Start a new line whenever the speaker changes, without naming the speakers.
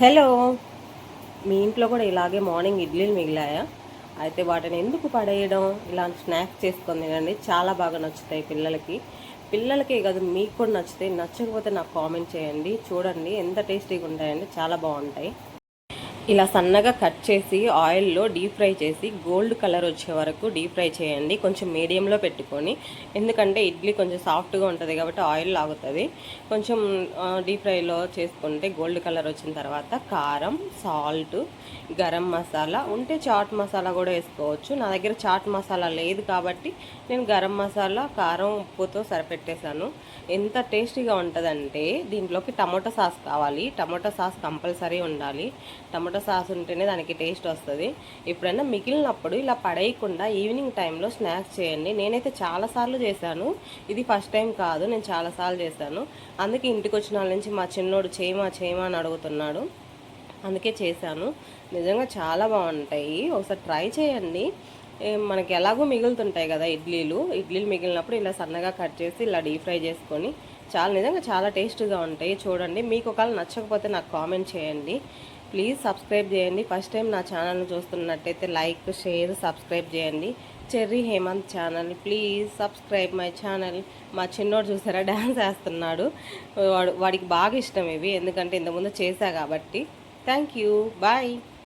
Hello, మీ ఇంట్లో కూడా ఇలాగే మార్నింగ్ ఇడ్లీలు మిగిలాయా? అయితే వాటిని ఎందుకు పడేయడం? ఇలాంటి స్నాక్స్ చేసుకొని తినండి, చాలా బాగా నచ్చుతాయి పిల్లలకే కాదు, మీకు కూడా నచ్చుతాయి. నచ్చకపోతే నాకు కామెంట్ చేయండి. చూడండి ఎంత టేస్టీగా ఉంటాయండి, చాలా బాగుంటాయి. ఇలా సన్నగా కట్ చేసి ఆయిల్లో డీప్ ఫ్రై చేసి గోల్డ్ కలర్ వచ్చే వరకు డీప్ ఫ్రై చేయండి. కొంచెం మీడియంలో పెట్టుకొని, ఎందుకంటే ఇడ్లీ కొంచెం సాఫ్ట్గా ఉంటుంది కాబట్టి ఆయిల్ లాగుతుంది. కొంచెం డీప్ ఫ్రైలో చేసుకుంటే గోల్డ్ కలర్ వచ్చిన తర్వాత కారం, సాల్ట్, గరం మసాలా ఉంటే చాట్ మసాలా కూడా వేసుకోవచ్చు. నా దగ్గర చాట్ మసాలా లేదు కాబట్టి నేను గరం మసాలా, కారం, ఉప్పుతో సరిపెట్టేశాను. ఎంత టేస్టీగా ఉంటుందంటే దీంట్లోకి టమోటా సాస్ కావాలి. టమోటా సాస్ కంపల్సరీ ఉండాలి. టమోటా సాస్ ఉంటేనే దానికి టేస్ట్ వస్తుంది. ఎప్పుడైనా మిగిలినప్పుడు ఇలా పడేయకుండా ఈవినింగ్ టైంలో స్నాక్స్ చేయండి. నేనైతే చాలాసార్లు చేశాను, ఇది ఫస్ట్ టైం కాదు, నేను చాలాసార్లు చేశాను. అందుకే ఇంటికి వచ్చిన వాళ్ళ నుంచి మా చిన్నోడు చేయమా అని అడుగుతున్నాడు, అందుకే చేశాను. నిజంగా చాలా బాగుంటాయి, ఒకసారి ట్రై చేయండి. మనకి ఎలాగో మిగులుతుంటాయి కదా ఇడ్లీలు మిగిలినప్పుడు ఇలా సన్నగా కట్ చేసి ఇలా డీప్ ఫ్రై చేసుకొని నిజంగా చాలా టేస్ట్గా ఉంటాయి. చూడండి, మీకు ఒకవేళ నచ్చకపోతే నాకు కామెంట్ చేయండి. ప్లీజ్ సబ్స్క్రైబ్ చేయండి. ఫస్ట్ టైం నా ఛానల్ని చూస్తున్నట్టయితే లైక్, షేర్, సబ్స్క్రైబ్ చేయండి. Cherry Hemanth channel, please subscribe my channel. మా చిన్నోడు చూసారా డ్యాన్స్ వేస్తున్నాడు, వాడికి బాగా ఇష్టం ఇవి, ఎందుకంటే ఇంతకుముందు చేశా కాబట్టి. Thank you, bye.